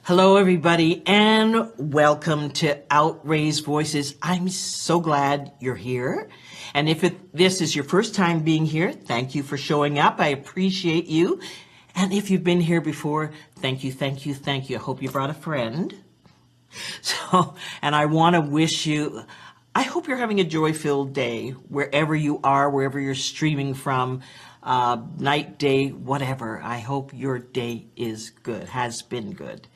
Hello, everybody, and welcome to Outraised Voices. I'm so glad you're here. And if this is your first time being here, thank you for showing up. I appreciate you. And if you've been here before, thank you, thank you, thank you. I hope you brought a friend. And I want to wish you, I hope you're having a joy-filled day, wherever you are, wherever you're streaming from, night, day, whatever. I hope your day is good, has been good.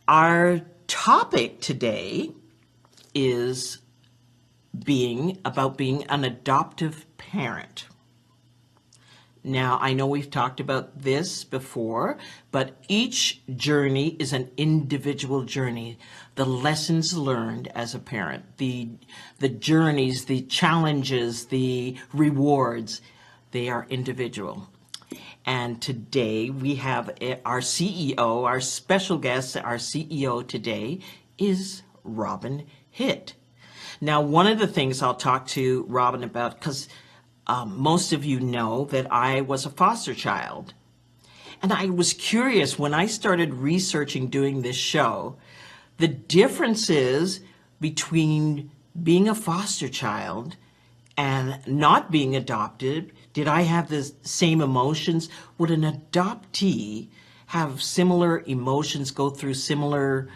Our topic today is about being an adoptive parent. Now, I know we've talked about this before, but each journey is an individual journey. The lessons learned as a parent, the journeys, the challenges, the rewards, they are individual. And today we have our CEO, our special guest, our CEO today is Robin Hitt. Now, one of the things I'll talk to Robin about, because most of you know that I was a foster child. And I was curious when I started researching doing this show, the differences between being a foster child and not being adopted. Did I have the same emotions? Would an adoptee have similar emotions, go through similar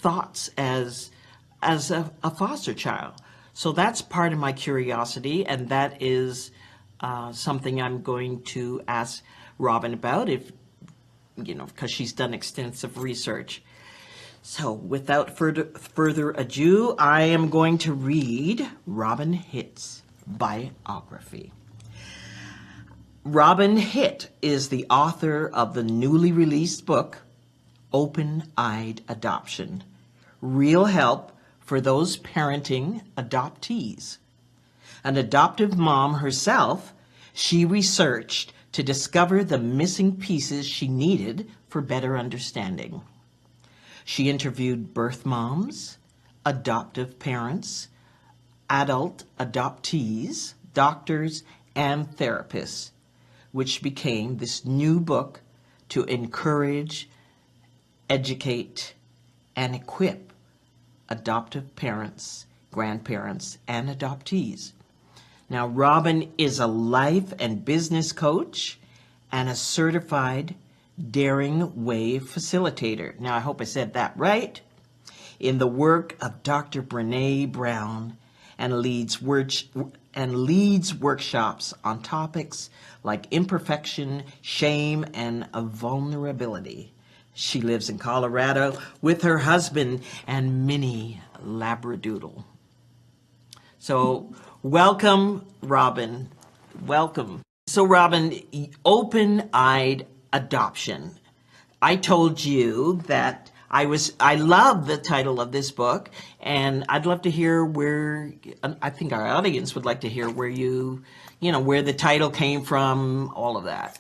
thoughts as a foster child? So that's part of my curiosity, and that is something I'm going to ask Robin about, because she's done extensive research. So without further ado, I am going to read Robin Hitt's biography. Robin Hitt is the author of the newly released book, Open-Eyed Adoption, Real Help for Those Parenting Adoptees. An adoptive mom herself, she researched to discover the missing pieces she needed for better understanding. She interviewed birth moms, adoptive parents, adult adoptees, doctors, and therapists, which became this new book to encourage, educate, and equip adoptive parents, grandparents, and adoptees. Now, Robin is a life and business coach and a certified Daring Way facilitator. Now, I hope I said that right. In the work of Dr. Brene Brown, and leads workshops on topics like imperfection, shame, and vulnerability. She lives in Colorado with her husband and mini Labradoodle. So welcome, Robin. Welcome. So Robin, Open-Eyed Adoption. I told you that I love the title of this book, and I'd love to hear I think our audience would like to hear where where the title came from, all of that.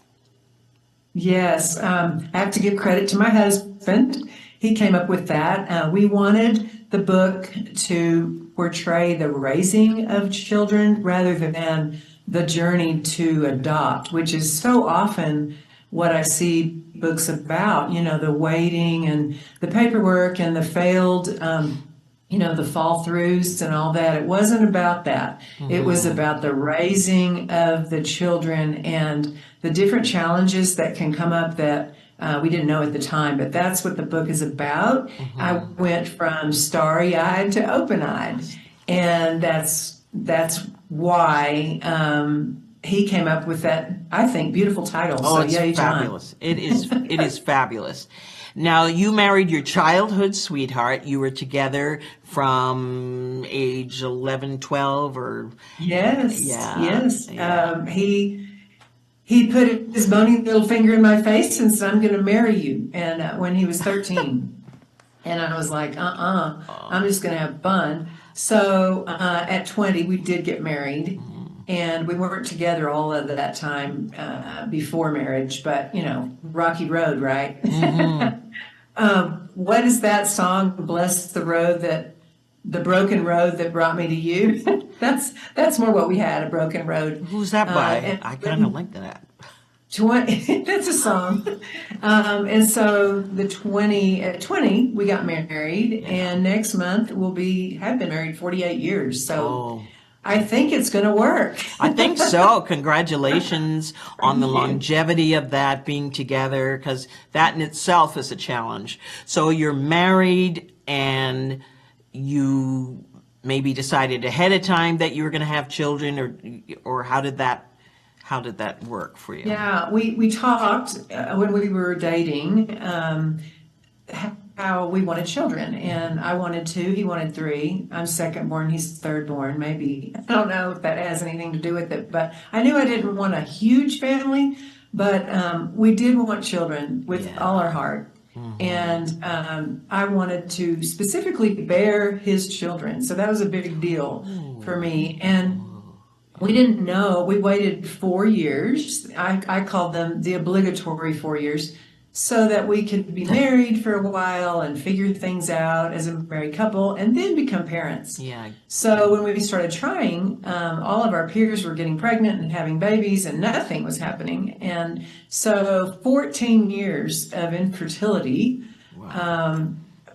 Yes, I have to give credit to my husband. He came up with that. We wanted the book to portray the raising of children rather than the journey to adopt, which is so often what I see books about, the waiting and the paperwork and the failed, the fall throughs and all that. It wasn't about that. Mm-hmm. It was about the raising of the children and the different challenges that can come up that we didn't know at the time, but that's what the book is about. Mm-hmm. I went from starry-eyed to open-eyed, and that's why he came up with that, I think, beautiful title. Oh, so, it's fabulous. It is fabulous. Now, you married your childhood sweetheart. You were together from age 11, 12, or? Yes, yeah, yes. Yeah. He put his bony little finger in my face and said, "I'm going to marry you." And when he was 13, and I was like, I'm just going to have fun. So at 20, we did get married. Mm-hmm. And we weren't together all of that time before marriage, but, rocky road, right? Mm-hmm. What is that song, Bless the Broken Road That Brought Me to You? That's more what we had, a broken road. Who's that by? I kind of like that. 20, that's a song. And so at 20, we got married, Yeah. and next month have been married 48 years. So Oh, I think it's going to work. I think so. Congratulations on the Thank you. longevity of that being together, because that in itself is a challenge. So you're married and you maybe decided ahead of time that you were going to have children, or how did that work for you? Yeah, we talked when we were dating, how we wanted children, and I wanted two, he wanted three. I'm second born, he's third born. Maybe I don't know if that has anything to do with it, but I knew I didn't want a huge family, but we did want children with Yeah. all our heart. And I wanted to specifically bear his children, so that was a big deal for me. And we didn't know. We waited 4 years. I called them the obligatory 4 years, so that we could be married for a while and figure things out as a married couple and then become parents. Yeah. So when we started trying, all of our peers were getting pregnant and having babies, and nothing was happening. And so 14 years of infertility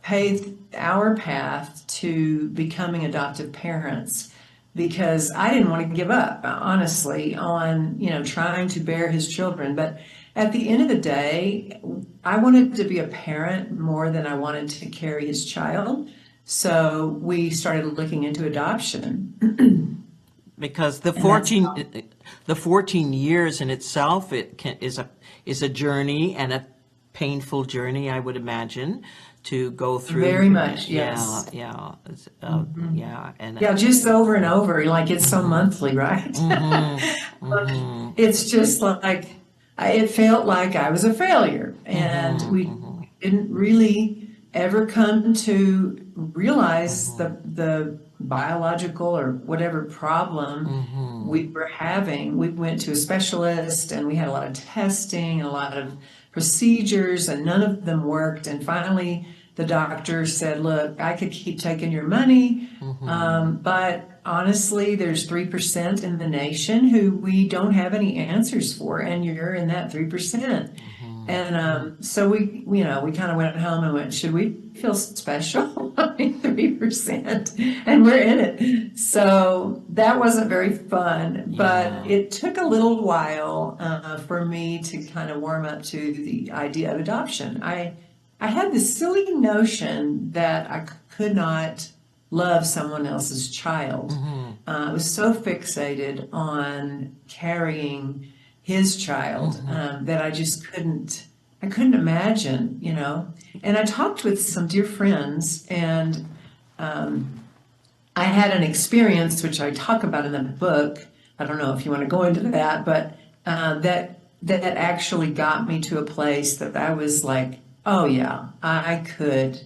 paved our path to becoming adoptive parents, because I didn't want to give up, honestly, on, trying to bear his children. But at the end of the day, I wanted to be a parent more than I wanted to carry his child. So we started looking into adoption. Because the And that's 14 years in itself is a journey, and a painful journey, I would imagine, to go through. very much, Yeah, yes. yeah, yeah, and Yeah, just over and over, like it's so monthly, right? It's just like, it felt like I was a failure, and we didn't really ever come to realize the biological or whatever problem we were having. We went to a specialist, and we had a lot of testing and a lot of procedures, and none of them worked. And finally, the doctor said, look, I could keep taking your money, but honestly, there's 3% in the nation who we don't have any answers for, and you're in that 3%. And so we kind of went home and went, should we feel special? I mean, 3%, and we're in it. So that wasn't very fun, but it took a little while for me to kind of warm up to the idea of adoption. I had this silly notion that I could not love someone else's child. I was so fixated on carrying his child that I just I couldn't imagine, And I talked with some dear friends, and I had an experience which I talk about in the book. I don't know if you want to go into that, but that actually got me to a place that I was like, oh yeah, I could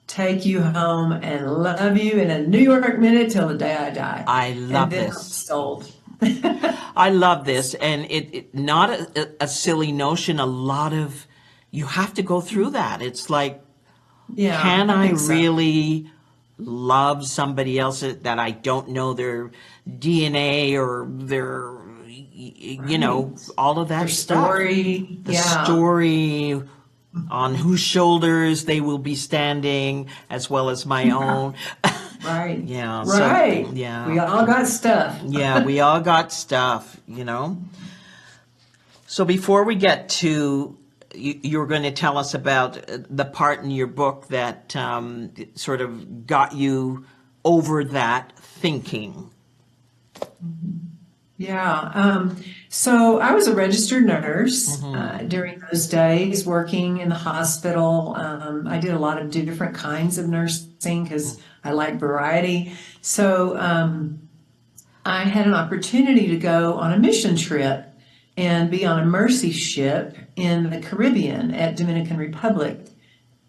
take you home and love you in a New York minute till the day I die. I love and then this. I'm sold. I love this, and it not a silly notion. You have to go through that. It's like, Yeah, can I think so. really love somebody else that I don't know their DNA or their, all of that Their stuff. story, The yeah. story on whose shoulders they will be standing, as well as my own. Right. Yeah. Right. So, yeah. We all got stuff. Yeah, we all got stuff, So before we get to, you're going to tell us about the part in your book that sort of got you over that thinking. Yeah. So I was a registered nurse during those days, working in the hospital. I did a lot of different kinds of nursing because I like variety. So I had an opportunity to go on a mission trip and be on a mercy ship in the Caribbean at Dominican Republic.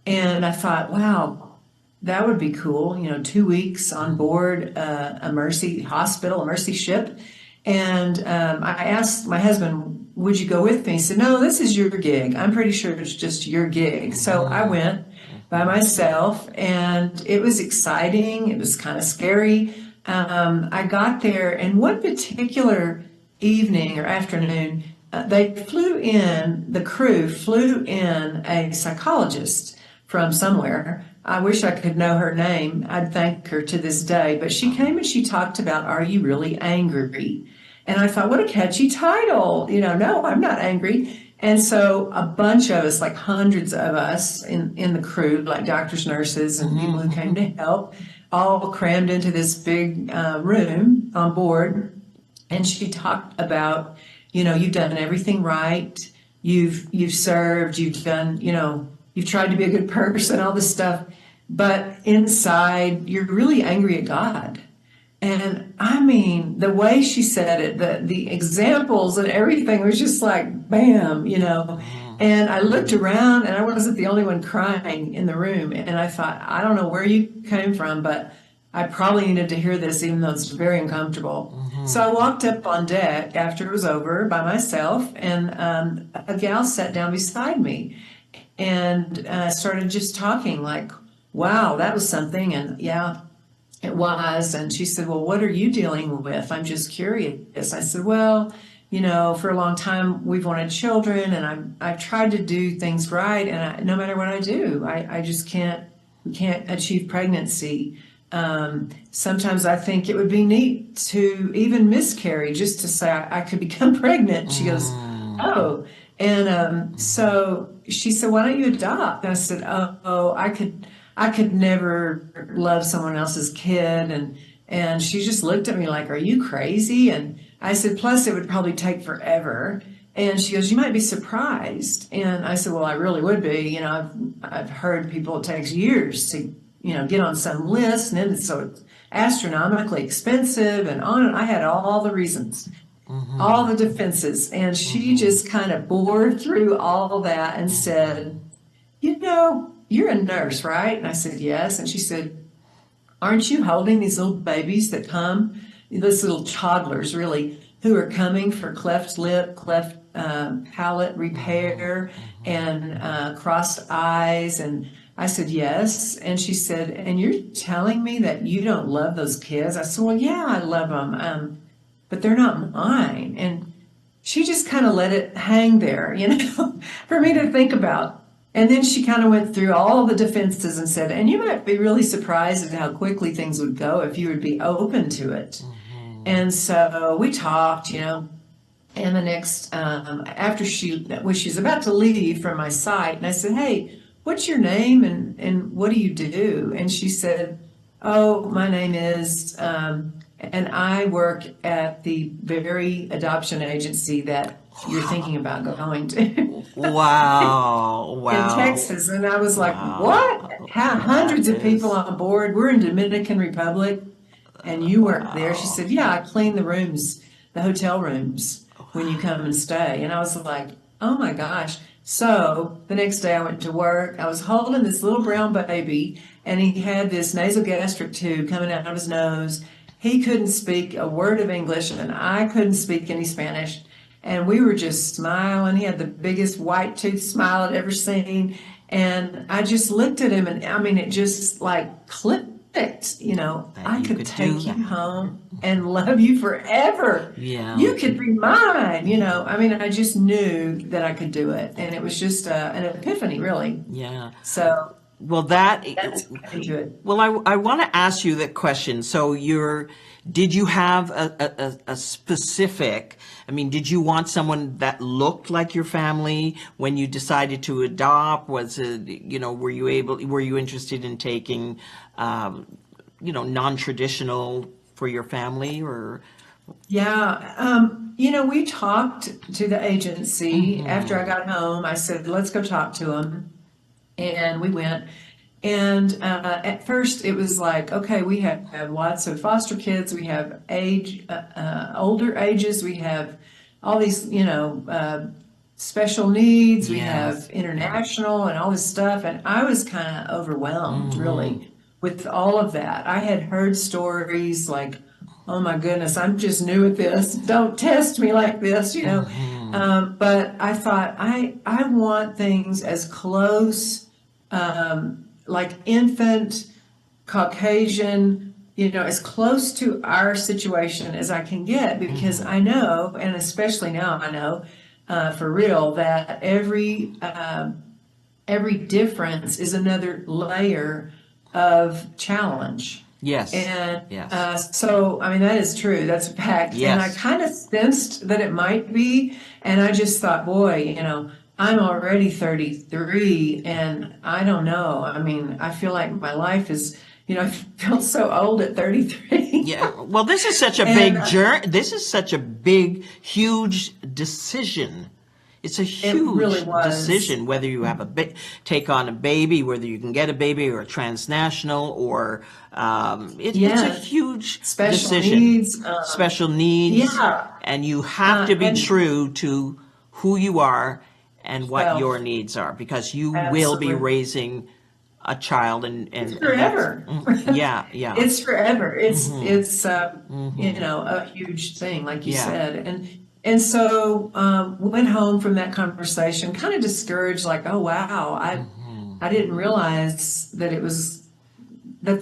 And I thought, wow, that would be cool. 2 weeks on board a mercy hospital, a mercy ship. And I asked my husband, would you go with me? He said, no, this is your gig. I'm pretty sure it's just your gig. So I went by myself, and it was exciting. It was kind of scary. I got there, and one particular evening or afternoon, the crew flew in a psychologist from somewhere. I wish I could know her name. I'd thank her to this day. But she came and she talked about, are you really angry? And I thought, what a catchy title. No, I'm not angry. And so a bunch of us, like hundreds of us in the crew, like doctors, nurses, and people who came to help, all crammed into this big room on board. And she talked about, you've done everything right. You've served, you've done, you've tried to be a good person, all this stuff. But inside, you're really angry at God. And I mean, the way she said it, the examples and everything was just like, bam. And I looked around and I wasn't the only one crying in the room. And I thought, I don't know where you came from, but I probably needed to hear this, even though it's very uncomfortable. So I walked up on deck after it was over by myself, and a gal sat down beside me and started just talking like, wow, that was something. And yeah, it was. And she said, well, what are you dealing with? I'm just curious. I said, well, for a long time we've wanted children, and I've tried to do things right. And no matter what I do, I just can't achieve pregnancy. Sometimes I think it would be neat to even miscarry just to say I could become pregnant. She goes, oh. And so she said, why don't you adopt? And I said, oh, I could never love someone else's kid. And she just looked at me like, are you crazy? And I said, plus it would probably take forever. And she goes, you might be surprised. And I said, well, I really would be. I've heard people, it takes years to, get on some list, and then so it's astronomically expensive and on. And I had all the reasons, all the defenses. And she just kind of bored through all that and said, you're a nurse, right? And I said, yes. And she said, aren't you holding these little babies that come, these little toddlers really, who are coming for cleft lip, cleft palate repair, and crossed eyes? And I said, yes. And she said, and you're telling me that you don't love those kids? I said, well, yeah, I love them, but they're not mine. And she just kind of let it hang there, for me to think about. And then she kind of went through all the defenses and said, and you might be really surprised at how quickly things would go if you would be open to it. And so we talked, and the next, after when she was about to leave from my site, and I said, hey, what's your name and what do you do? And she said, oh, my name is, and I work at the very adoption agency that you're thinking about going to. Wow. In Texas. And I was like, what? Hundreds of people on board. We're in Dominican Republic and you work there. She said, yeah, I clean the rooms, the hotel rooms when you come and stay. And I was like, oh my gosh. So the next day I went to work. I was holding this little brown baby, and he had this nasogastric tube coming out of his nose. He couldn't speak a word of English, and I couldn't speak any Spanish. And we were just smiling. He had the biggest white tooth smile I'd ever seen. And I just looked at him, and I mean, it just like clicked. I could take you home and love you forever. Yeah. You could be mine. I mean, I just knew that I could do it. And it was just an epiphany, really. Yeah. So, well, that's into it. Well, I want to ask you that question. So did you have a specific, did you want someone that looked like your family when you decided to adopt? Was it, were you interested in taking, non-traditional for your family or? Yeah. We talked to the agency after I got home. I said, let's go talk to them. And we went. And at first it was like, okay, we have lots of foster kids. We have older ages. We have all these, special needs. We have international and all this stuff. And I was kind of overwhelmed, really, with all of that. I had heard stories like, oh my goodness, I'm just new at this. Don't test me like this, But I thought, I want things as close, like infant, Caucasian, as close to our situation as I can get, because I know, and especially now I know, for real, that every difference is another layer of challenge. Yes. And Yes. so, I mean, that is true. That's a fact. And I Yes. kind of sensed that it might be. And I just thought, boy, I'm already 33 and I don't know. I mean, I feel like my life is, I feel so old at 33. Yeah. Well, this is such a And big journey. This is such a big, huge decision. It's a it really huge was. decision whether you have take on a baby, whether you can get a baby or a transnational, or it's a Yes. huge Special decision. needs. Special needs, Yeah. and you have to be And true to who you are and what your self, needs are, because you will be absolutely. raising a child, It's and that's forever. yeah, yeah. It's forever. Hmm. Hmm. A huge thing, like you Yeah. said. And so went home from that conversation, kind of discouraged, like, oh wow, I didn't realize that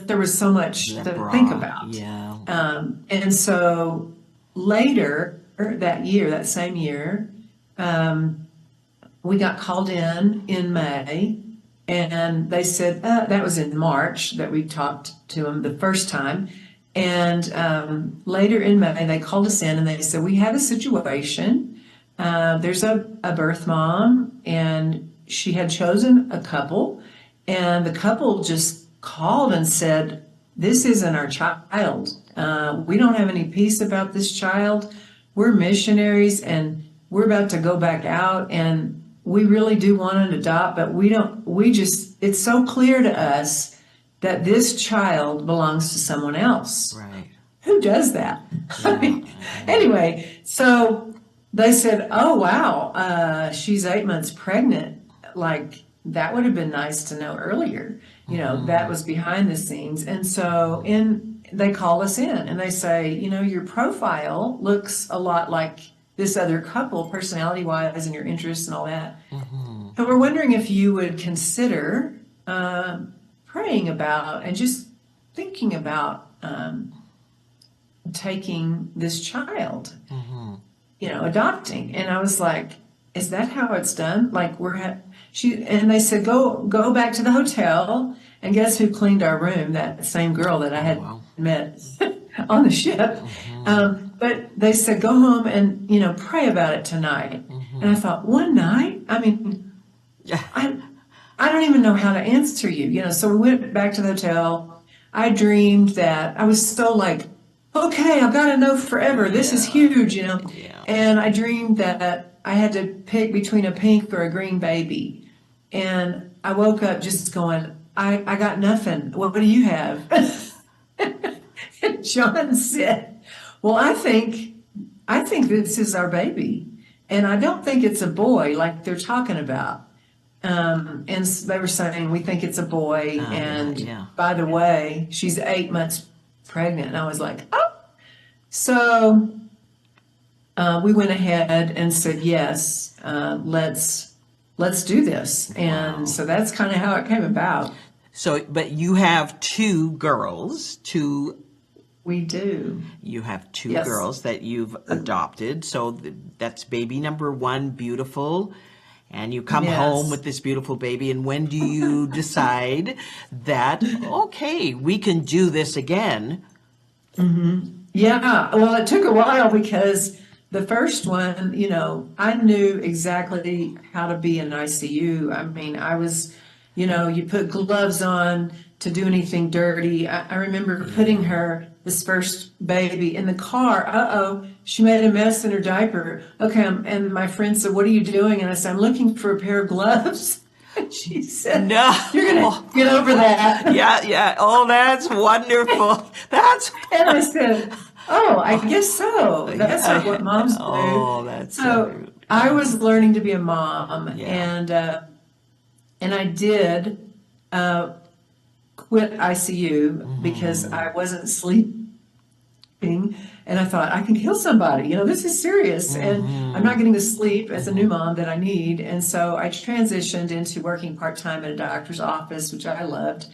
there was so much That to think bra. about. Yeah. And so later that year, that same year, we got called in May, and they said that was in March that we talked to them the first time. And later in May, they called us in and they said, we have a situation. There's a birth mom, and she had chosen a couple, and the couple just called and said, this isn't our child. We don't have any peace about this child. We're missionaries and we're about to go back out, and we really do want to adopt, but it's so clear to us that this child belongs to someone else. Right. Who does that? I Yeah. mean, anyway, so they said, oh, wow, she's 8 months pregnant. Like, that would have been nice to know earlier. That was behind the scenes. And so they call us in and they say, your profile looks a lot like this other couple, personality wise, and your interests and all that. And we're wondering if you would consider praying about and just thinking about taking this child, adopting. And I was like, is that how it's done? Like and they said, go back to the hotel, and guess who cleaned our room? That same girl that I Oh, had wow. met on the ship. But they said, go home and, pray about it tonight. And I thought, one night? I mean, Yeah. I don't even know how to answer you, so we went back to the hotel. I dreamed that I was so like, okay, I've got to know forever. This is huge, Yeah. And I dreamed that I had to pick between a pink or a green baby. And I woke up just going, I got nothing. What do you have? And John said, well, I think this is our baby. And I don't think it's a boy like they're talking about. And they were saying, we think it's a boy. And Yeah. by the way, she's 8 months pregnant. And I was like, oh. So we went ahead and said, yes, let's do this. And Wow. so that's kind of how it came about. So, but you have two girls, We do. you have two Yes. girls that you've adopted. So that's baby number one, beautiful. And you come home Yes. with this beautiful baby. And when do you decide that, okay, we can do this again? Yeah, well, it took a while because the first one, I knew exactly how to be in ICU. I mean, I was, you put gloves on to do anything dirty. I remember putting this first baby in the car. Uh-oh, she made a mess in her diaper. Okay, and my friend said, what are you doing? And I said, I'm looking for a pair of gloves. And she said, No. you're going to get over that. Yeah, yeah. Oh, that's wonderful. And I said, oh, I guess so. That's not what moms do. Oh, that's So I was learning to be a mom, Yeah. and I did quit ICU because I wasn't sleeping, and I thought I can kill somebody. This is serious, and I'm not getting the sleep as a new mom that I need. And so I transitioned into working part-time at a doctor's office, which I loved.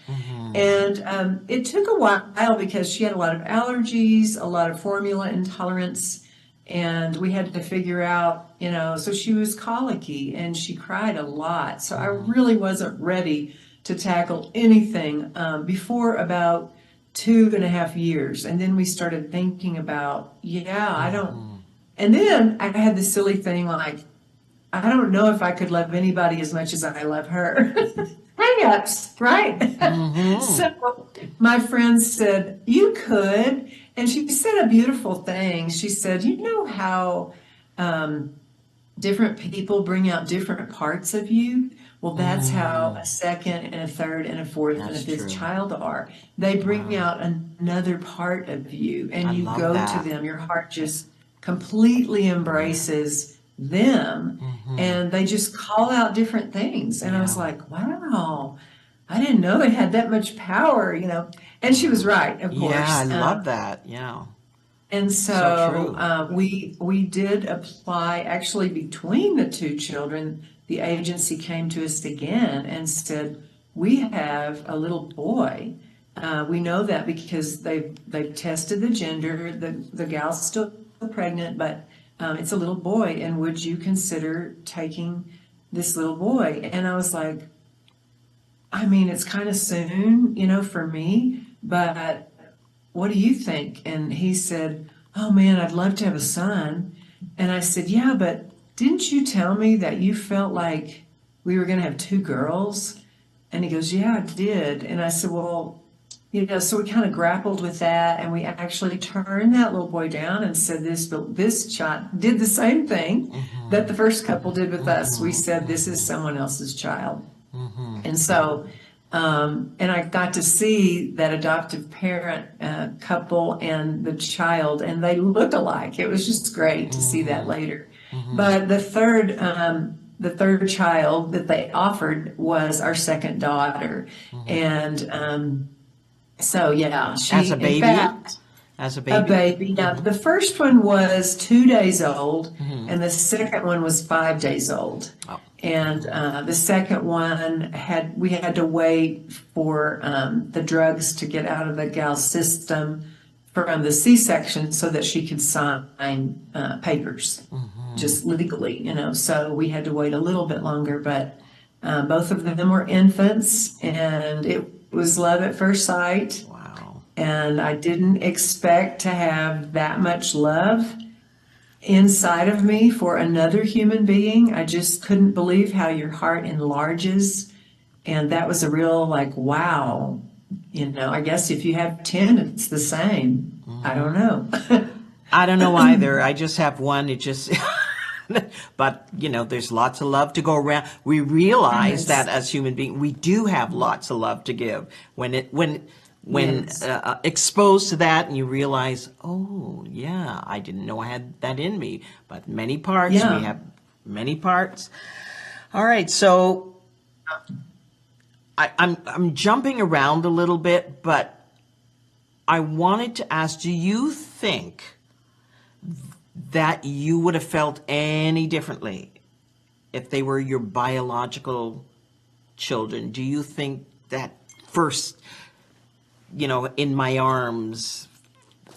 And it took a while because she had a lot of allergies, a lot of formula intolerance, And we had to figure out, so she was colicky and she cried a lot. So I really wasn't ready to tackle anything before about 2.5 years. And then we started thinking about, I don't. And then I had this silly thing like, I don't know if I could love anybody as much as I love her. Hang-ups, right? So my friend said, you could. And she said a beautiful thing. She said, you know how different people bring out different parts of you? Well, that's how a second and a third and a fourth and a That's fifth true. child are. They bring out another part of you, and I you love go to that. them. Your heart just completely embraces them, and they just call out different things. And I was Yeah. like, wow, I didn't know they had that much power. And she was right, of Yeah, I course. love that. Yeah. And So so true. we did apply actually between the two children. The agency came to us again and said, we have a little boy. We know that because they've tested the gender. The gal's still pregnant, but it's a little boy. And would you consider taking this little boy? And I was like, I mean, it's kind of soon, for me, but what do you think? And he said, oh man, I'd love to have a son. And I said, yeah, but didn't you tell me that you felt like we were going to have two girls? And he goes, yeah, I did. And I said, well, so we kind of grappled with that, and we actually turned that little boy down and said this child did the same thing that the first couple did with us. We said, this is someone else's child. And so, and I got to see that adoptive parent couple and the child, and they look alike. It was just great to see that later. But the third child that they offered was our second daughter, and so yeah, As she, a in baby? fact, As a a baby? baby. Now, the first one was 2 days old, and the second one was 5 days old. Oh. And the second one we had to wait for the drugs to get out of the gal's system from the C-section so that she could sign papers, just legally. So we had to wait a little bit longer, but both of them were infants, and it was love at first sight. Wow. And I didn't expect to have that much love inside of me for another human being. I just couldn't believe how your heart enlarges. And that was a real like, wow. I guess if you have 10, it's the same. I don't know. I don't know either. I just have one. It just, but there's lots of love to go around. We realize Yes. that as human beings, we do have lots of love to give. When Yes. exposed to that, and you realize, oh yeah, I didn't know I had that in me. But many parts, we Yeah. have many parts. All right, so I'm jumping around a little bit, but I wanted to ask, do you think that you would have felt any differently if they were your biological children? Do you think that first, in my arms,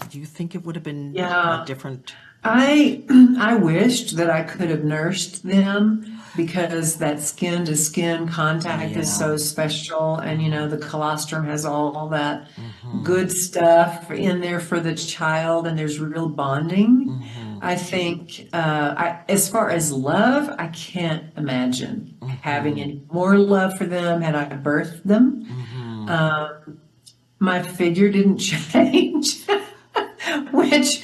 do you think it would have been a Yeah. different? I wished that I could have nursed them, because that skin to skin contact is so special, and the colostrum has all that good stuff in there for the child, and there's real bonding. I think as far as love, I can't imagine having any more love for them had I birthed them. My figure didn't change, which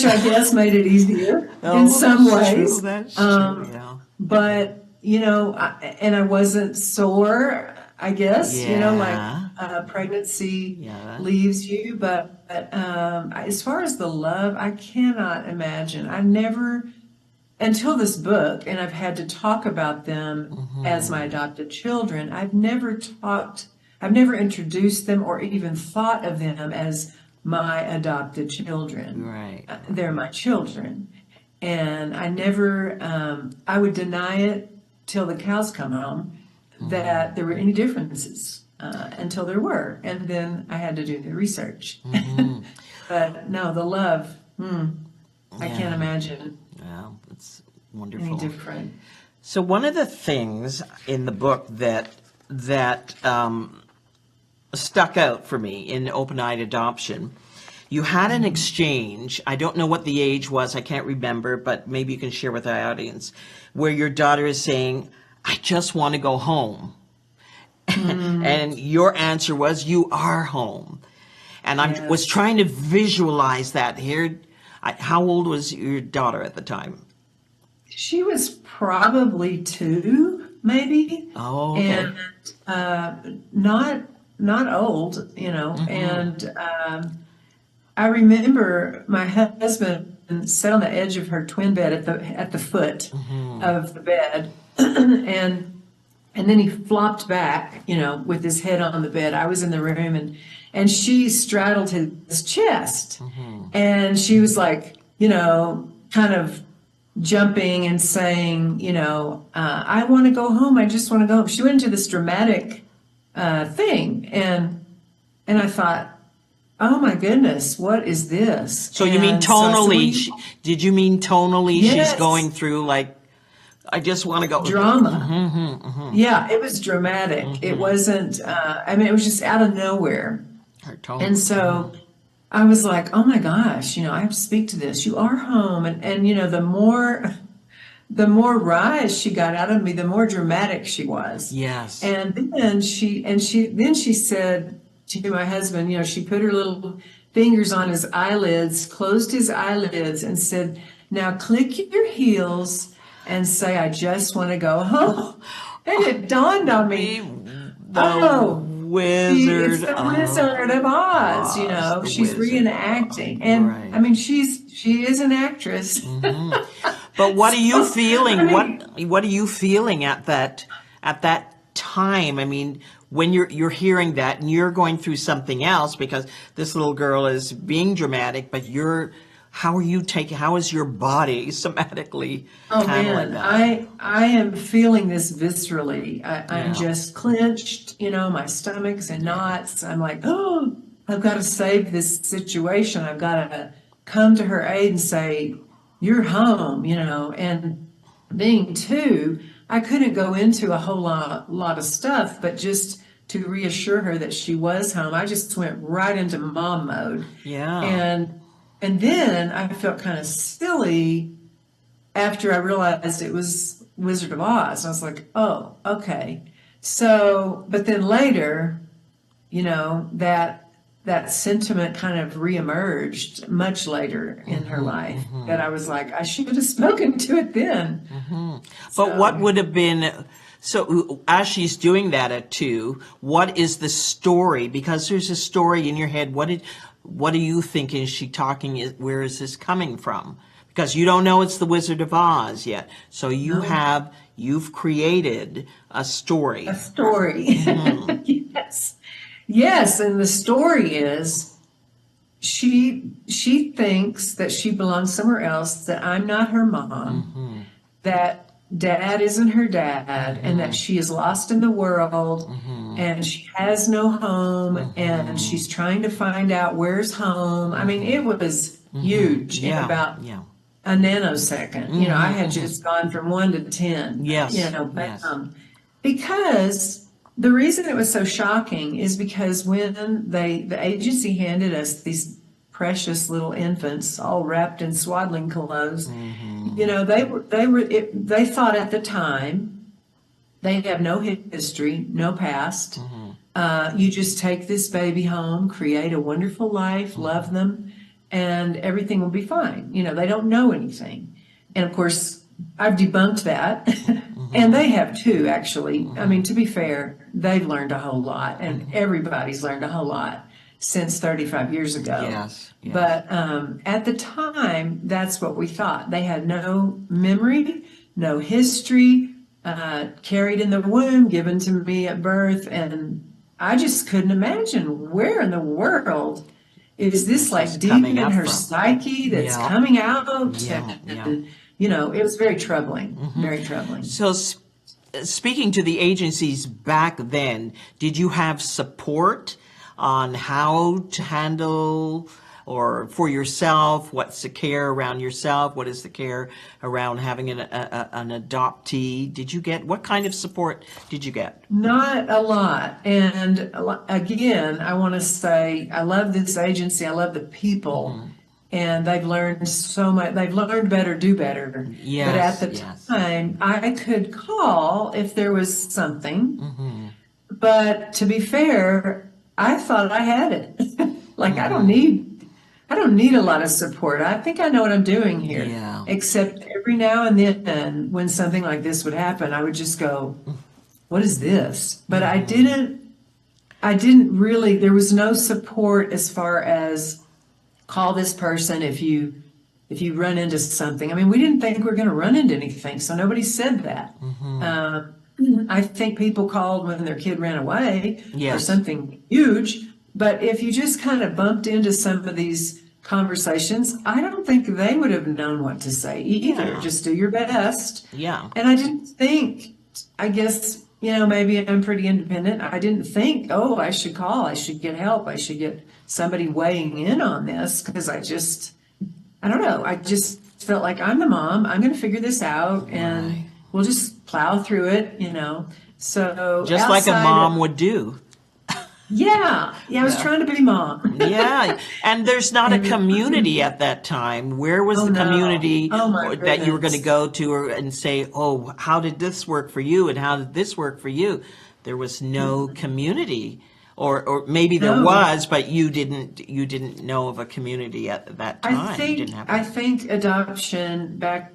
I guess made it easier in some ways. That's true, yeah. But and I wasn't sore, I guess. Yeah. Pregnancy Yeah. leaves you. But as far as the love, I cannot imagine. I never, until this book, and I've had to talk about them as my adopted children. I've never introduced them or even thought of them as my adopted children. Right. They're my children. And I never, I would deny it till the cows come home that there were any differences until there were. And then I had to do the research. But no, the love. I can't imagine Yeah, it's any wonderful. different. So one of the things in the book that stuck out for me in Open-Eyed Adoption, you had an exchange. I don't know what the age was. I can't remember, but maybe you can share with our audience, where your daughter is saying, "I just want to go home," and your answer was, "You are home." And I was Yes. trying to visualize that here. How old was your daughter at the time? She was probably 2, maybe, Oh, okay. and not old, you know. And I remember my husband sat on the edge of her twin bed at the foot of the bed, and then he flopped back, you know, with his head on the bed. I was in the room, and she straddled his chest, and she was like, you know, kind of jumping and saying, you know, I want to go home. I just want to go home. She went into this dramatic thing, and I thought, oh my goodness, what is this? So you mean And so I said, tonally? Did you mean tonally? She's Yes. going through like, I just want to go. Drama. Yeah, it was dramatic. It wasn't, I mean, it was just out of nowhere. Her tone. And so I was like, oh my gosh, you know, I have to speak to this. You are home. And you know, the more rise she got out of me, the more dramatic she was. Yes. And then she said to my husband, you know, she put her little fingers on his eyelids, closed his eyelids, and said, "Now click your heels and say, I just want to go home." And it dawned on me, The Wizard. it's the Wizard of Oz, you know, the she's Wizard of reenacting. And Right. I mean, she is an actress. But what are you feeling? I mean- What are you feeling at that time? I mean, when you're hearing that and you're going through something else, because this little girl is being dramatic, but how is your body somatically Oh handling man, that? I am feeling this viscerally. I'm Yeah. just clenched, you know, my stomach's in knots. I'm like, oh, I've got to save this situation. I've got to come to her aid and say, you're home, you know. And being 2, I couldn't go into a whole lot of stuff, but just to reassure her that she was home, I just went right into mom mode. Yeah. And then I felt kind of silly after I realized it was Wizard of Oz. I was like, oh, okay. So, but then later, you know, that sentiment kind of reemerged much later in her life, that I was like, I should have spoken to it then. But what would have been, so as she's doing that at 2, what is the story? Because there's a story in your head. What do you think is she talking? Where is this coming from? Because you don't know it's the Wizard of Oz yet. So you've created a story. A story. Yes. Yes, and the story is she thinks that she belongs somewhere else, that I'm not her mom, that dad isn't her dad, and that she is lost in the world, and she has no home, and she's trying to find out where's home. I mean, it was huge in about a nanosecond. You know, I had just gone from 1 to 10. Yes. You know, but Yes. because the reason it was so shocking is because when the agency handed us these precious little infants all wrapped in swaddling clothes, you know, they thought at the time they have no history, no past. You just take this baby home, create a wonderful life, love them, and everything will be fine. You know, they don't know anything. And of course, I've debunked that. And they have too, actually. I mean, to be fair, they've learned a whole lot, and everybody's learned a whole lot since 35 years ago. Yes. But at the time, that's what we thought. They had no memory, no history, carried in the womb, given to me at birth, and I just couldn't imagine where in the world is this like deep in her psyche that's coming out. And, you know, it was very troubling, very troubling. So speaking to the agencies back then, did you have support on how to handle or for yourself? What's the care around yourself? What is the care around having an adoptee? What kind of support did you get? Not a lot. And again, I want to say I love this agency. I love the people. And they've learned so much. They've learned better, do better. But at Yes, the yes. time, I could call if there was something. But to be fair, I thought I had it. Like I don't need a lot of support. I think I know what I'm doing here. Yeah. Except every now and then when something like this would happen, I would just go, what is this? But I didn't really, there was no support as far as call this person if you run into something. I mean, we didn't think we were going to run into anything, so nobody said that. I think people called when their kid ran away or something huge. But if you just kind of bumped into some of these conversations, I don't think they would have known what to say either. Yeah. Just do your best. Yeah. And I didn't think, I guess, maybe I'm pretty independent. I didn't think, oh, I should call, I should get help, I should get somebody weighing in on this, because I don't know, I just felt like I'm the mom, I'm going to figure this out, and we'll just plow through it, So just like a mom would do. Yeah, I was trying to be mom. Yeah, and there's not a community at that time. Where was the community that you were going to go to and say, oh, how did this work for you and how did this work for you? There was no community, or maybe there was, but you didn't know of a community at that time. I think adoption back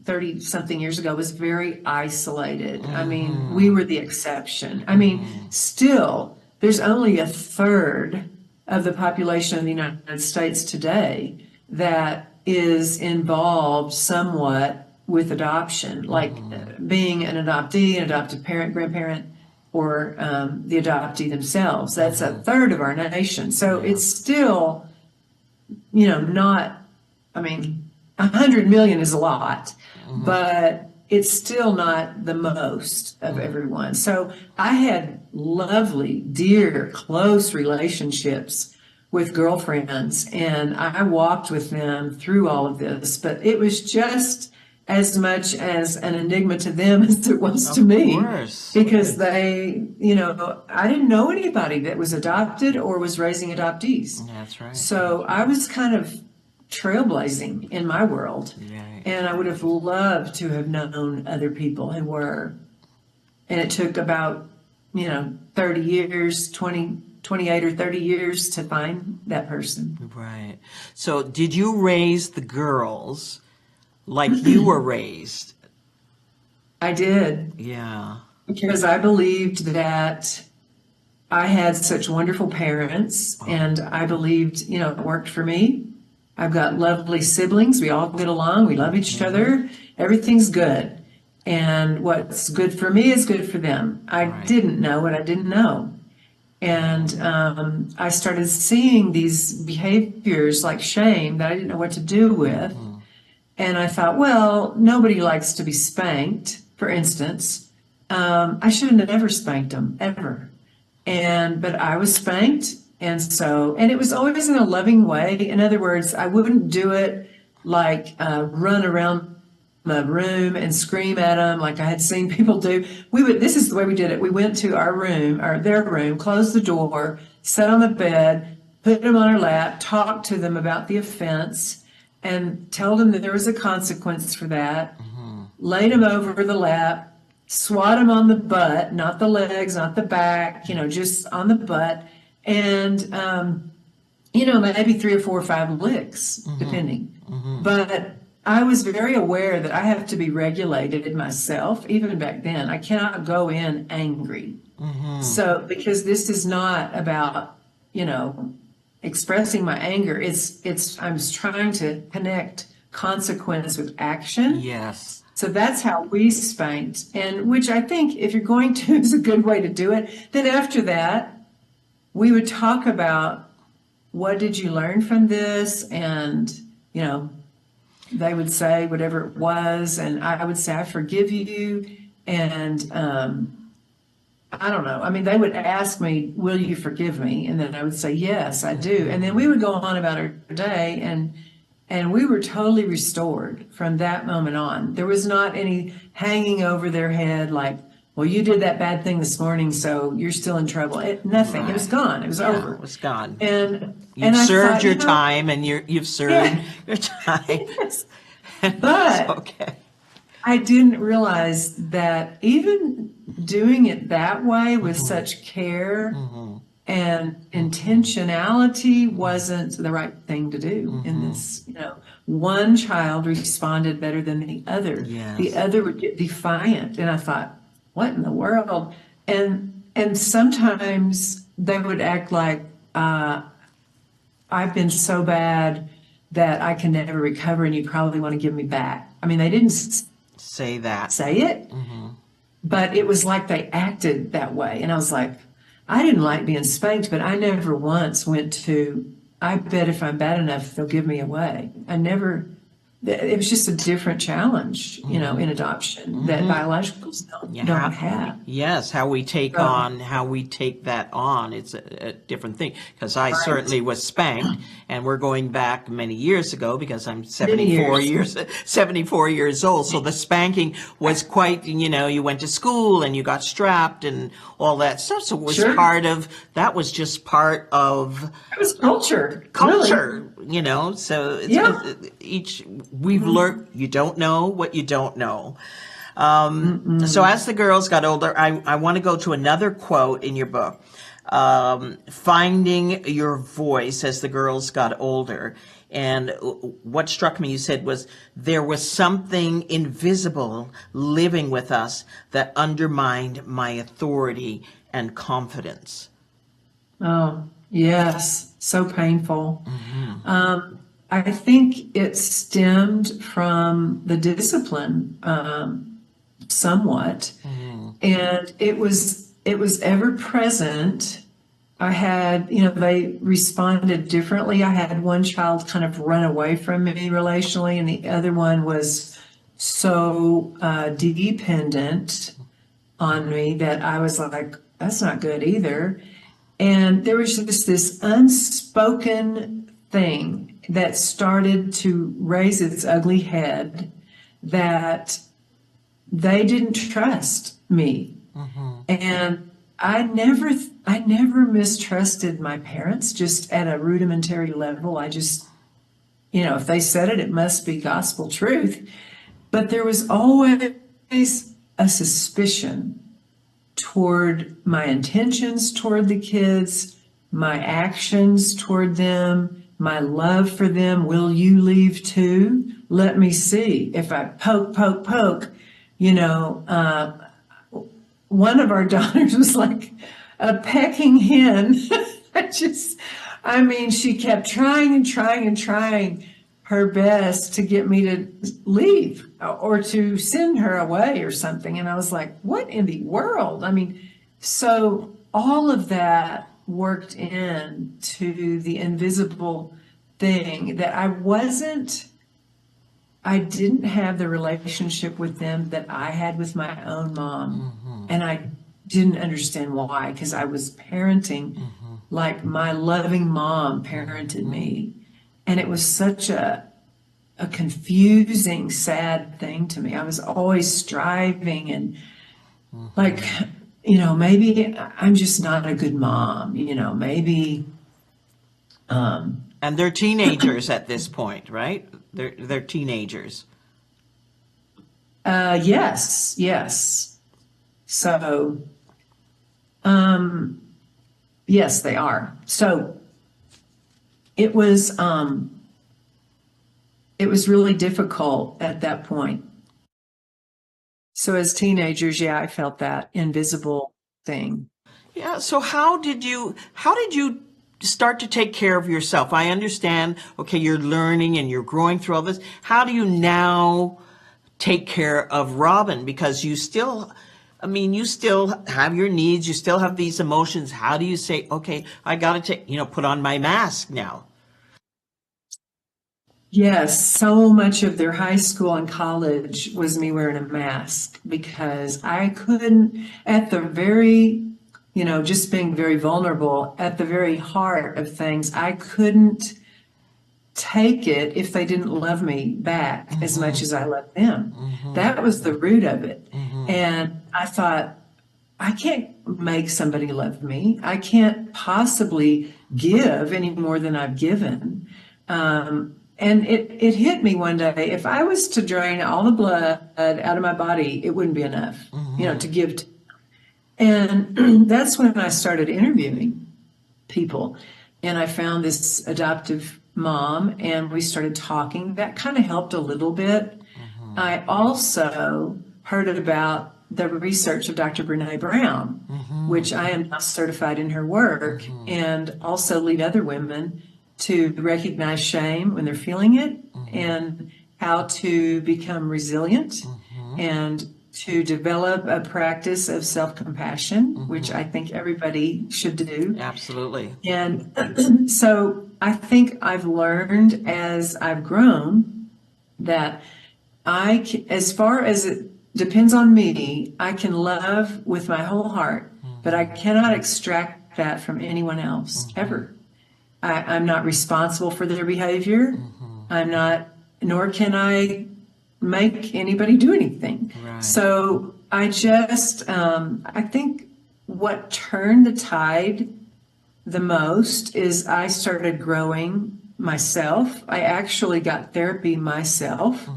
30 something years ago was very isolated. I mean, we were the exception. I mean, still, there's only a third of the population of the United States today that is involved somewhat with adoption, like being an adoptee, an adoptive parent, grandparent, or the adoptee themselves. That's a third of our nation. So it's still, not, 100 million is a lot, but it's still not the most of everyone. So I had lovely, dear, close relationships with girlfriends, and I walked with them through all of this, but it was just as much as an enigma to them as it was to me, because they, I didn't know anybody that was adopted or was raising adoptees. That's right. So I was kind of trailblazing in my world. And I would have loved to have known other people who were. And it took about, 30 years, 28 or 30 years to find that person. Right. So did you raise the girls like you were raised? I did. Yeah. Because I believed that I had such wonderful parents, and I believed, it worked for me. I've got lovely siblings. We all get along. We love each other. Everything's good. And what's good for me is good for them. I didn't know what I didn't know. And I started seeing these behaviors like shame that I didn't know what to do with. And I thought, well, nobody likes to be spanked, for instance. I should have never spanked them, ever. But I was spanked. And it was always in a loving way. In other words, I wouldn't do it like run around the room and scream at them like I had seen people do. This is the way we did it. We went to our room, or their room, closed the door, sat on the bed, put them on our lap, talked to them about the offense, and told them that there was a consequence for that, laid them over the lap, swat them on the butt, not the legs, not the back, just on the butt. And, maybe 3 or 4 or 5 licks, depending. But I was very aware that I have to be regulated myself, even back then. I cannot go in angry. So, because this is not about, expressing my anger. I'm trying to connect consequence with action. Yes. So that's how we spanked, and which I think if you're going to is a good way to do it. Then after that, we would talk about what did you learn from this, and they would say whatever it was, and I would say I forgive you, and I don't know. I mean, they would ask me, "Will you forgive me?" And then I would say, "Yes, I do." And then we would go on about our day, and we were totally restored from that moment on. There was not any hanging over their head like, "Well, you did that bad thing this morning, so you're still in trouble." Nothing. It was Right. gone. It was Yeah, over. it was gone. And You've I served thought, your time, and you've served yeah, your time. yes. It's But okay. I didn't realize that even doing it that way with such care and intentionality wasn't the right thing to do in this, one child responded better than the other. The Yes. other would get defiant. And I thought, what in the world? And sometimes they would act like, I've been so bad that I can never recover and you probably want to give me back. I mean, they didn't Say that. say it, but it was like they acted that way. And I was like, I didn't like being spanked, but I never once went to, I bet if I'm bad enough, they'll give me away. I never, it was just a different challenge, in adoption that biologicals don't have. Yes, how we take So, that on. It's a different thing. Because I right. certainly was spanked, and we're going back many years ago because I'm Many years. 74 years old. So the spanking was quite, you went to school and you got strapped and all that stuff. So it was Sure. that was just part of It was culture, really. culture, so Yeah. we've learned, you don't know what you don't know. So as the girls got older, I want to go to another quote in your book, finding your voice as the girls got older. And what struck me, you said, was there was something invisible living with us that undermined my authority and confidence. Oh, yes. So painful. I think it stemmed from the discipline, somewhat, and it was ever present. I had, they responded differently. I had one child kind of run away from me relationally, and the other one was so dependent on me that I was like, that's not good either. And there was just this unspoken thing that started to raise its ugly head that they didn't trust me. And I never mistrusted my parents, just at a rudimentary level. I just, if they said it, it must be gospel truth. But there was always a suspicion toward my intentions toward the kids, my actions toward them, my love for them. Will you leave too? Let me see. If I poke, you know, one of our daughters was like a pecking hen. I mean, she kept trying and trying and trying her best to get me to leave or to send her away or something. And I was like, what in the world? I mean, so all of that worked in to the invisible thing that I didn't have the relationship with them that I had with my own mom. And I didn't understand why, because I was parenting like my loving mom parented me. And it was such a confusing, sad thing to me. I was always striving and like, maybe I'm just not a good mom, maybe. And they're teenagers at this point, right? They're teenagers. Yes. So, yes, they are. So it was really difficult at that point. So as teenagers, yeah, I felt that invisible thing. Yeah. So how did you start to take care of yourself? I understand, okay, you're learning and you're growing through all this. How do you now take care of Robin? Because you still have your needs, you still have these emotions. How do you say, okay, I got to put on my mask now? Yes, so much of their high school and college was me wearing a mask because I couldn't, at the very, just being very vulnerable, at the very heart of things, I couldn't take it if they didn't love me back as much as I loved them. That was the root of it. And I thought, I can't make somebody love me. I can't possibly give any more than I've given. And it hit me one day. If I was to drain all the blood out of my body, it wouldn't be enough, to give to. And that's when I started interviewing people. And I found this adoptive mom, and we started talking. That kind of helped a little bit. I also heard about the research of Dr. Brene Brown, which I am now certified in her work, and also lead other women to recognize shame when they're feeling it, and how to become resilient, and to develop a practice of self-compassion, which I think everybody should do. Absolutely. And so I think I've learned as I've grown that as far as it depends on me, I can love with my whole heart, but I cannot extract that from anyone else ever. I'm not responsible for their behavior. I'm not, nor can I make anybody do anything. Right. So I just, I think what turned the tide the most is I started growing myself. I actually got therapy myself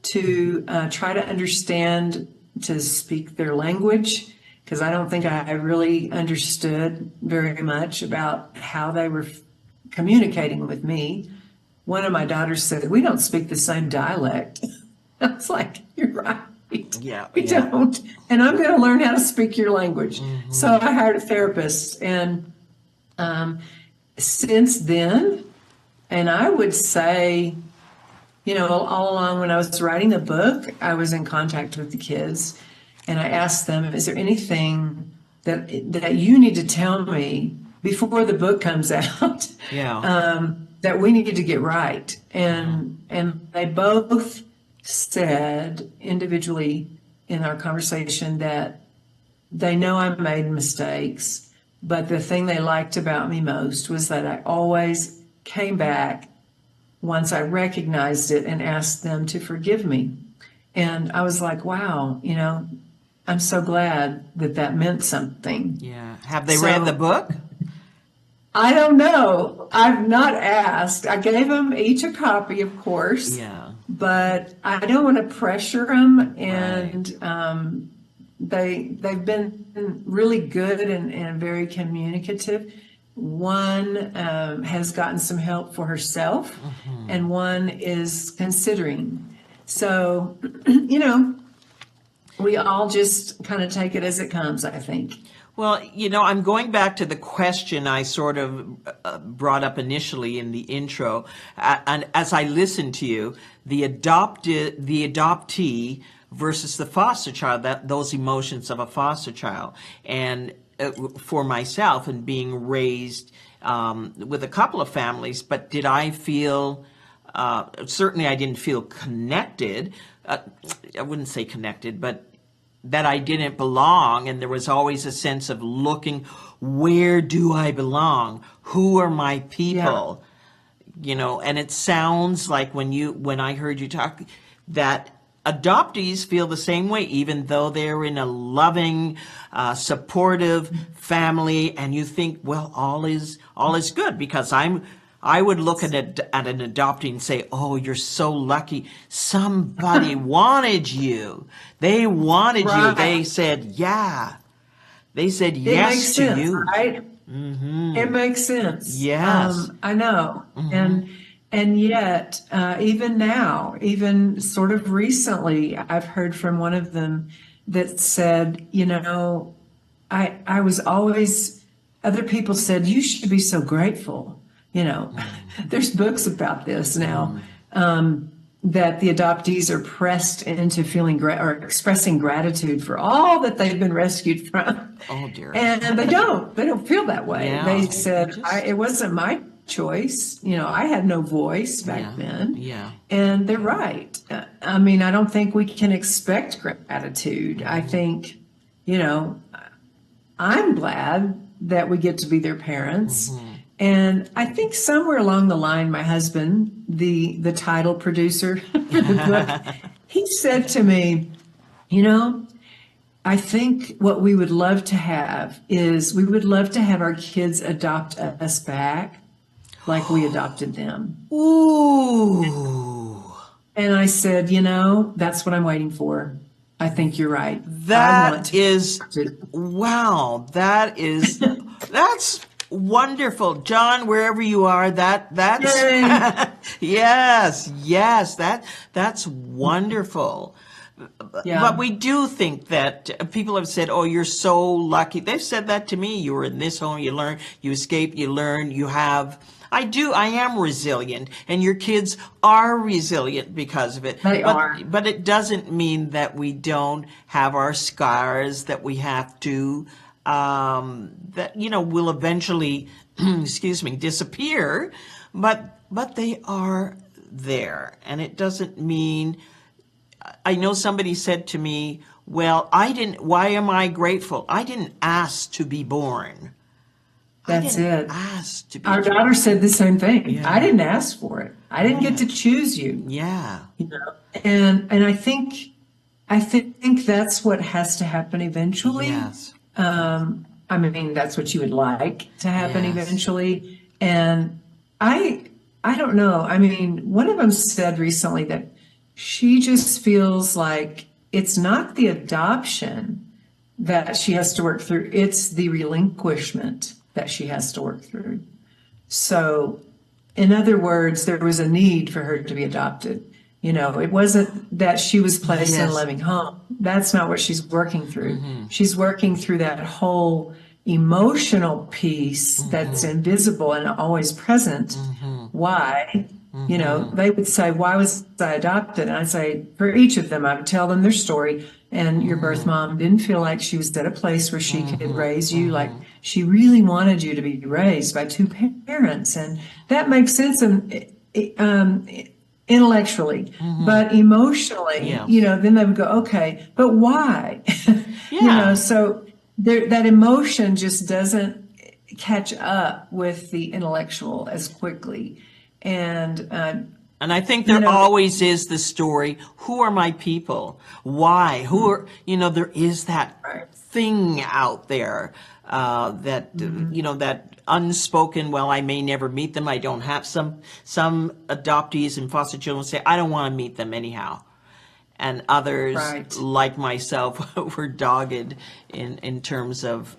to try to understand, to speak their language, because I don't think I really understood very much about how they were communicating with me. One of my daughters said, "We don't speak the same dialect." I was like, "You're right. Yeah, We don't. And I'm going to learn how to speak your language." So I hired a therapist. And since then, and I would say, all along when I was writing the book, I was in contact with the kids, and I asked them, "Is there anything that you need to tell me before the book comes out that we need to get right?" And they both said individually in our conversation that they know I made mistakes, but the thing they liked about me most was that I always came back once I recognized it and asked them to forgive me. And I was like, wow, I'm so glad that meant something. Yeah. Have they read the book? I don't know. I've not asked. I gave them each a copy, of course. Yeah. But I don't want to pressure them. And they've been really good and very communicative. One has gotten some help for herself, and one is considering. So, we all just kind of take it as it comes, I think. Well, I'm going back to the question I sort of brought up initially in the intro. And as I listened to you, the adoptee versus the foster child, those emotions of a foster child. And for myself, and being raised with a couple of families, but did I feel, certainly I didn't feel connected. I wouldn't say connected, but that I didn't belong, and there was always a sense of looking, where do I belong? Who are my people? Yeah. And it sounds like when I heard you talk, that adoptees feel the same way, even though they're in a loving, supportive family, and you think, well, all is good, because I would look at an adoptee and say, "Oh, you're so lucky. Somebody wanted you. They wanted you. They said, yeah. They said yes to sense, you." Right? It makes sense. Yes. I know. And yet, even now, even sort of recently, I've heard from one of them that said, I was always, other people said, "You should be so grateful." There's books about this now, that the adoptees are pressed into feeling or expressing gratitude for all that they've been rescued from. Oh dear. And they don't feel that way. Yeah. They said, it wasn't my choice. I had no voice back then. Yeah. And they're right. I mean, I don't think we can expect gratitude. I think, I'm glad that we get to be their parents. And I think somewhere along the line, my husband, the title producer for the book, he said to me, I think what we would love to have is we would love to have our kids adopt us back like we adopted them. Ooh. And I said, that's what I'm waiting for. I think you're right. That's wonderful. John, wherever you are, that's yes, that's wonderful. Yeah. But we do think that people have said, oh, you're so lucky. They've said that to me. You were in this home, you learn, you escape, you learn, you have. I am resilient, and your kids are resilient because of it. They are. But it doesn't mean that we don't have our scars, that we have to, will eventually, disappear. But they are there. And it doesn't mean, I know somebody said to me, well, why am I grateful? I didn't ask to be born. That's it. Ask to be Our born. daughter said the same thing. Yeah. I didn't ask for it. I didn't get to choose you. Yeah. And I think that's what has to happen eventually. Yes. I mean, that's what you would like to happen eventually. And I don't know. I mean, one of them said recently that she just feels like it's not the adoption that she has to work through. It's the relinquishment that she has to work through. So, in other words, there was a need for her to be adopted. It wasn't that she was placed in a loving home. That's not what she's working through. She's working through that whole emotional piece that's invisible and always present. Why? They would say, why was I adopted? And I'd say, for each of them, I would tell them their story. And your birth mom didn't feel like she was at a place where she could raise you. Like she really wanted you to be raised by two parents. And that makes sense intellectually, but emotionally, then they would go, okay, but why? So that emotion just doesn't catch up with the intellectual as quickly. And I think there always is the story, who are my people? Why? Who are, there is that thing out there that, that unspoken, well, I may never meet them. I don't have some adoptees and foster children say, I don't want to meet them anyhow. And others, like myself, were dogged in terms of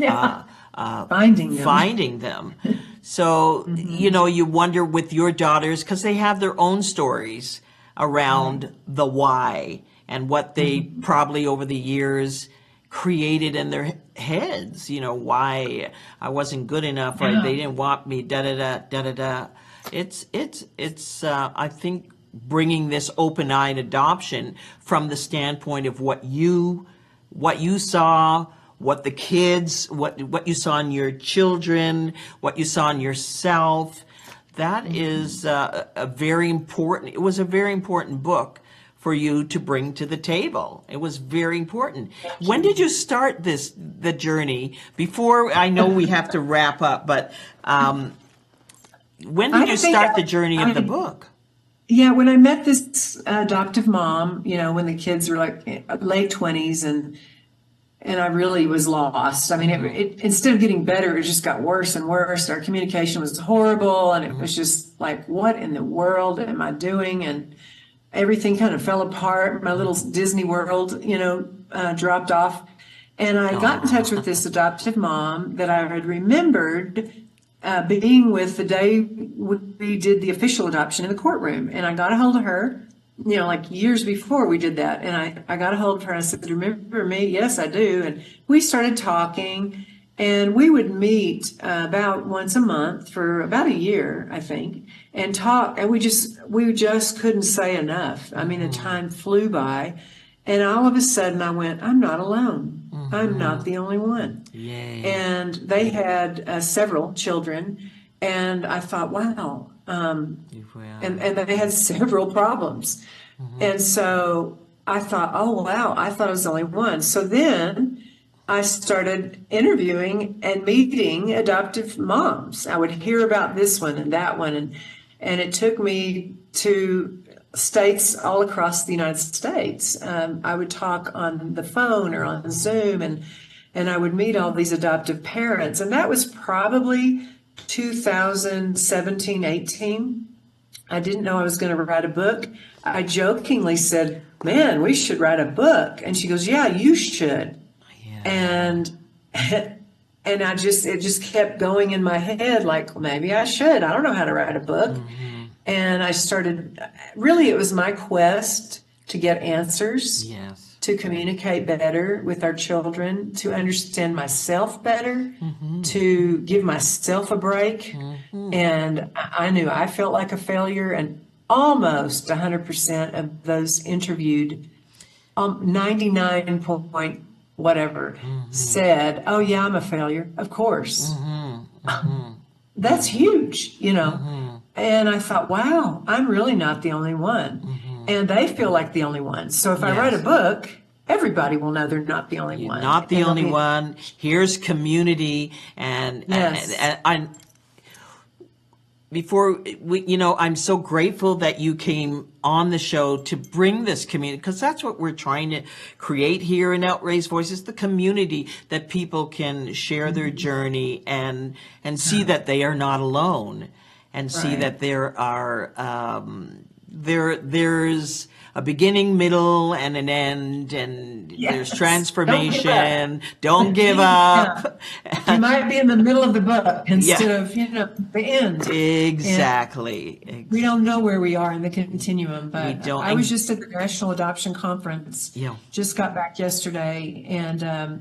finding them. So, you wonder with your daughters, because they have their own stories around the why and what they probably over the years created in their heads, why I wasn't good enough or they didn't want me, da-da-da. It's I think bringing this open-eyed adoption from the standpoint of what you saw, what the kids, what you saw in your children, what you saw in yourself. That is a very important, it was a very important book for you to bring to the table. It was very important. When did you start the journey? Before, I know we have to wrap up, but when did you start the journey of the book? Yeah, when I met this adoptive mom, when the kids were like late 20s and I really was lost. I mean, it instead of getting better, it just got worse and worse. Our communication was horrible and it was just like, what in the world am I doing? And everything kind of fell apart. My little Disney World, dropped off. And I got in touch with this adoptive mom that I had remembered being with the day we did the official adoption in the courtroom. And I got a hold of her, like years before we did that. And I got a hold of her and I said, remember me? Yes, I do. And we started talking and we would meet about once a month for about a year, I think, and talk. And we just couldn't say enough. I mean, the time flew by. And all of a sudden I went, I'm not alone. I'm not the only one. Yay. And they had several children. And I thought, wow. Well, And they had several problems. And so I thought, oh, wow, I thought I was the only one. So then I started interviewing and meeting adoptive moms. I would hear about this one and that one. And it took me to states all across the United States. I would talk on the phone or on Zoom, and I would meet all these adoptive parents. And that was probably 2017, 18. I didn't know I was going to write a book. I jokingly said, man, we should write a book. And she goes, yeah, you should. yeah. And and it just kept going in my head, like, well, maybe I should. I don't know how to write a book. And I started, really, it was my quest to get answers, Yes. to communicate better with our children, to understand myself better, to give myself a break. And I knew I felt like a failure, and almost 100% of those interviewed, 99 point whatever, said, oh yeah, I'm a failure, of course. That's huge, you know. And I thought, wow, I'm really not the only one. And they feel like the only one. So if I write a book, everybody will know they're not the only You're one. not the And they'll only be- one. Here's community, and Yes. and before we, I'm so grateful that you came on the show to bring this community, because that's what we're trying to create here in Outraised Voices, the community that people can share their journey and see that they are not alone, and see Right. that there are there's a beginning, middle, and an end, and there's Yes. transformation. Don't give Yeah. up. You might be in the middle of the book instead of, the end. Exactly. We don't know where we are in the continuum, but We don't. I was just at the National Adoption Conference. Yeah. Just got back yesterday, and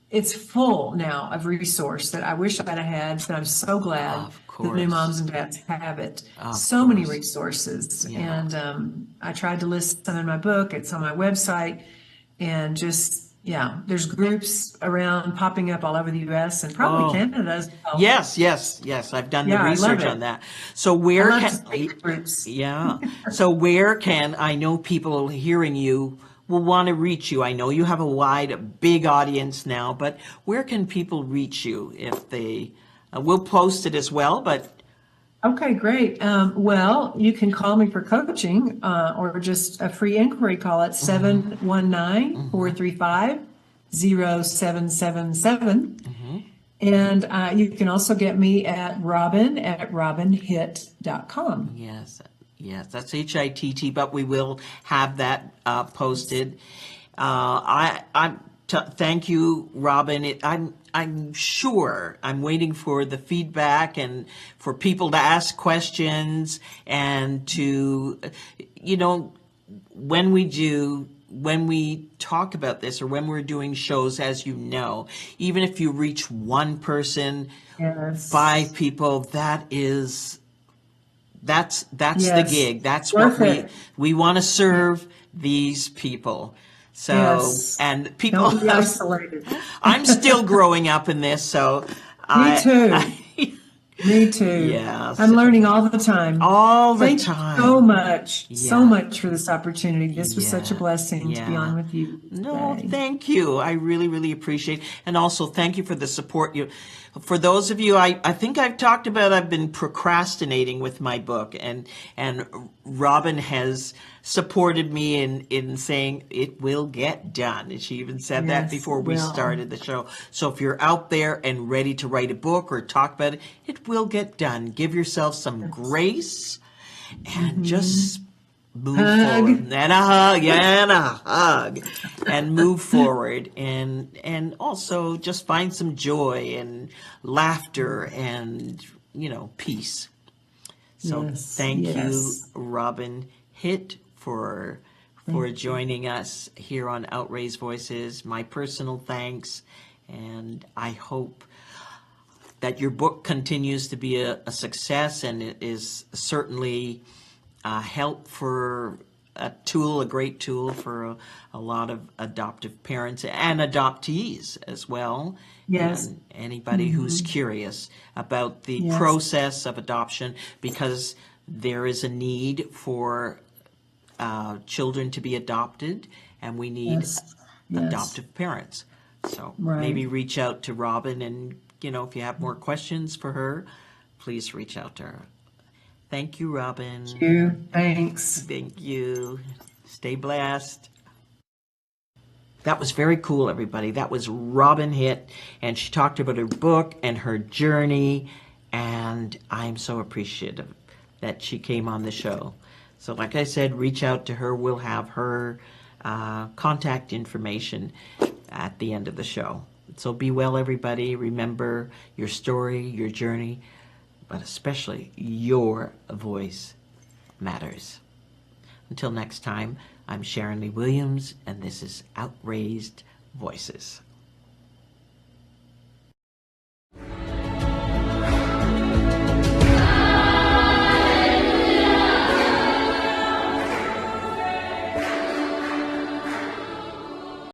it's full now of resource that I wish I'd have had, but I'm so glad Of the new course. moms and dads have it. Of So many course. resources, Yeah. and I tried to list some in my book. It's on my website, and just there's groups around popping up all over the U.S. and probably Canada as well. Yes. I've done the Yeah, I love research it. on that. So where I love to can speak to groups. yeah? So where can I know people hearing you will want to reach you? I know you have a big audience now, but where can people reach you if they? We'll post it as well, but. Okay, great. Well, you can call me for coaching or just a free inquiry call at 719-435-0777. And you can also get me at robinhitt.com. Yes, that's HITT, but we will have that posted. Thank you, Robin. I'm sure I'm waiting for the feedback and for people to ask questions and to, when we talk about this or when we're doing shows, as you know, even if you reach one person, Yes. 5 people, that's the Yes. gig. That's Worth what it. we want to serve these people. So, Yes. and people, Don't be isolated. I'm still growing up in this, so Me too. Me too. Yes. I'm learning all the time. All the Thank time. you so much, so Yeah. much for this opportunity. This was such a blessing to be Yeah. on with you No, today. thank you. I really, really appreciate, and also thank you for the support. For those of you, I think I've talked about, I've been procrastinating with my book, and Robin has supported me in saying it will get done. And she even said that Yes, before it we will. started the show. So if you're out there and ready to write a book or talk about it, it will get done. Give yourself some grace and just move forward. And a hug, and move forward, and also just find some joy and laughter and peace. So Yes, thank you, yes. Robin Hitt, for joining us here on Outraised Voices. My personal thanks, and I hope that your book continues to be a success, and it is certainly help for a tool, a great tool for a lot of adoptive parents and adoptees as well. Yes. And anybody who's curious about the Yes. process of adoption, because there is a need for children to be adopted, and we need Yes. Yes. adoptive parents. So Right. maybe reach out to Robin, and if you have more questions for her, please reach out to her. Thank you, Thank Robin. you. Thanks. Thank you. Stay blessed. That was very cool, everybody. That was Robin Hitt, and she talked about her book and her journey, and I'm so appreciative that she came on the show. So like I said, reach out to her. We'll have her contact information at the end of the show. So be well, everybody. Remember your story, your journey, but especially your voice matters. Until next time, I'm Sharon Lee Williams, and this is Outraised Voices.